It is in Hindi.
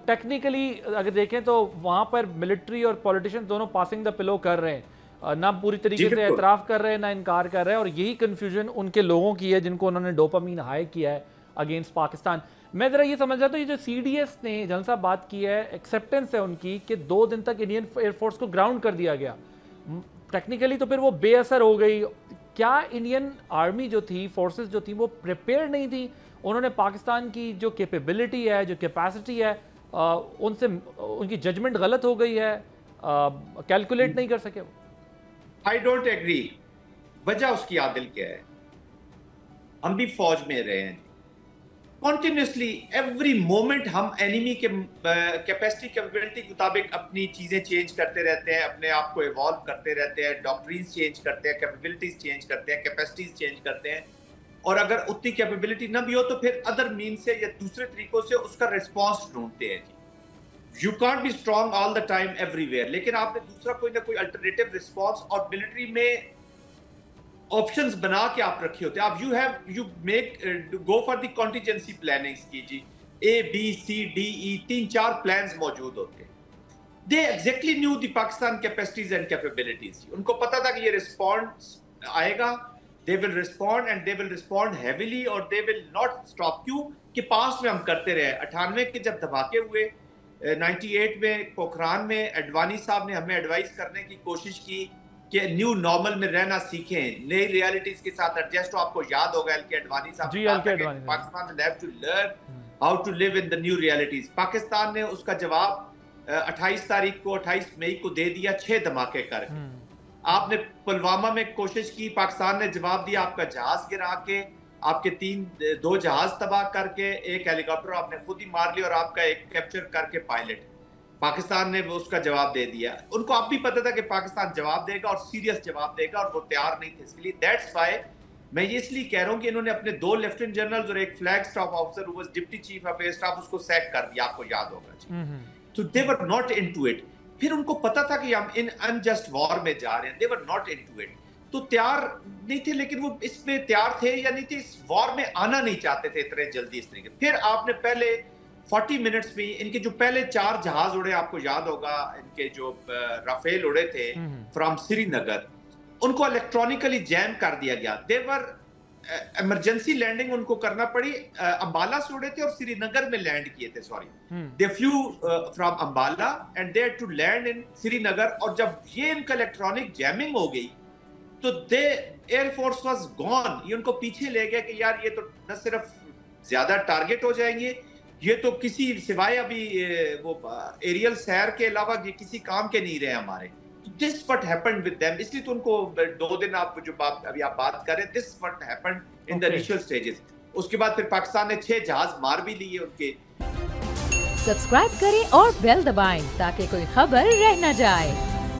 टेक्निकली अगर देखें तो वहां पर मिलिट्री और पॉलिटिशियन दोनों पासिंग द पिलो कर रहे हैं, ना पूरी तरीके से एतराफ़ कर रहे हैं ना इनकार कर रहे हैं, और यही कन्फ्यूजन उनके लोगों की है जिनको उन्होंने डोपामीन हाई किया है अगेंस्ट पाकिस्तान। मैं ज़रा ये समझ रहा था, ये जो CDS ने जन साहब बात की है, एक्सेप्टेंस है उनकी कि 2 दिन तक इंडियन एयरफोर्स को ग्राउंड कर दिया गया, टेक्निकली तो फिर वो बेअसर हो गई। क्या इंडियन आर्मी जो थी, फोर्सेस जो थी, वो प्रिपेयर नहीं थी? उन्होंने पाकिस्तान की जो कैपेबिलिटी है, जो कैपेसिटी है, उनसे उनकी जजमेंट गलत हो गई है, कैलकुलेट नहीं कर सके वो? I don't agree. वजह उसकी आदिल क्या है? हम भी फौज में रहे हैं, कॉन्टिन्यूसली एवरी मोमेंट हम एनिमी के कैपेसिटी कैपेबिलिटी के मुताबिक अपनी चीजें चेंज करते रहते हैं, अपने आप को इवॉल्व करते रहते हैं, डॉक्ट्रिन्स चेंज करते हैं, कैपेबिलिटीज चेंज करते हैं, कैपेसिटीज चेंज करते हैं। और अगर उतनी कैपेबिलिटी ना भी हो तो फिर अदर मीन से या दूसरे तरीकों से उसका रिस्पॉन्स ढूंढते हैं जी। You can't be strong all the time everywhere, लेकिन आपने दूसरा कोई ना कोई अल्टरनेटिव रिस्पॉन्स, और मिलिट्री में ऑप्शंस बना के आप रखे होते हैं। आप you make go for the contingency planning कीजिए, ABCDE 3-4 प्लान्स मौजूद होते हैं। They exactly knew the Pakistan capacities and capabilities. उनको पता था कि ये रिस्पॉन्स आएगा, they will respond and they will respond heavily और they will not stop। क्यों कि पास में हम करते रहे। 98 के जब धमाके हुए, 98 में पोखरान में अडवाणी साहब ने हमें एडवाइस करने की कोशिश की कि न्यू नॉर्मल में रहना सीखें, नई रियलिटीज के साथ एडजस्ट हो। आपको याद होगा LK अडवाणी साहब, Pakistan have to learn how to live in the new realities. Pakistan ने उसका जवाब 28 तारीख को, 28 मई को दे दिया 6 धमाके करके। आपने पुलवामा में कोशिश की, पाकिस्तान ने जवाब दिया, आपका जहाज गिरा के, आपके 2 जहाज तबाह करके, एक हेलीकॉप्टर आपने खुद ही मार लिया और आपका एक कैप्चर करके पायलट। पाकिस्तान ने उसका जवाब दे दिया। उनको अब भी पता था कि पाकिस्तान जवाब देगा और सीरियस जवाब देगा, और वो तैयार नहीं थे। इसके लिए दैट्स व्हाई मैं ये इसलिए कह रहा हूँ कि इन्होंने अपने 2 लेफ्टिनेंट जनरल्स और एक flag staff officer who was deputy chief of air staff, उसको सैक कर दिया, आपको याद होगा। तो दे वर नॉट इनटू इट। फिर उनको पता था कि हम इन अनजस्ट वॉर में जा रहे हैं, दे वर नॉट इनटू इट। तो तैयार नहीं थे, लेकिन वो इसमें तैयार थे या नहीं थे, इस वॉर में आना नहीं चाहते थे इतने जल्दी इस तरीके। फिर आपने पहले 40 मिनट्स में इनके जो पहले 4 जहाज उड़े, आपको याद होगा, इनके जो राफेल उड़े थे फ्रॉम श्रीनगर, उनको इलेक्ट्रॉनिकली जैम कर दिया गया। देवर इमरजेंसी लैंडिंग उनको करना पड़ी। अंबाला से उड़े थे और श्रीनगर में लैंड किए थे, sorry they flew from Ambala and they had to land in Srinagar. और जब ये इनका इलेक्ट्रॉनिक जैमिंग हो गई तो दे एयरफोर्स वाज गॉन। ये उनको पीछे ले गया कि यार ये तो न सिर्फ ज्यादा टारगेट हो जाएंगे, ये तो किसी सिवाय अभी वो एरियल सैर के अलावा ये किसी काम के नहीं रहे हमारे। This what happened with them। इसलिए तो उनको 2 दिन आप जो अभी आप बात कर रहे हैं, this what happened in the initial stages। उसके बाद फिर पाकिस्तान ने 6 जहाज मार भी लिए उनके। सब्सक्राइब करें और बेल दबाएं ताकि कोई खबर रह न जाए।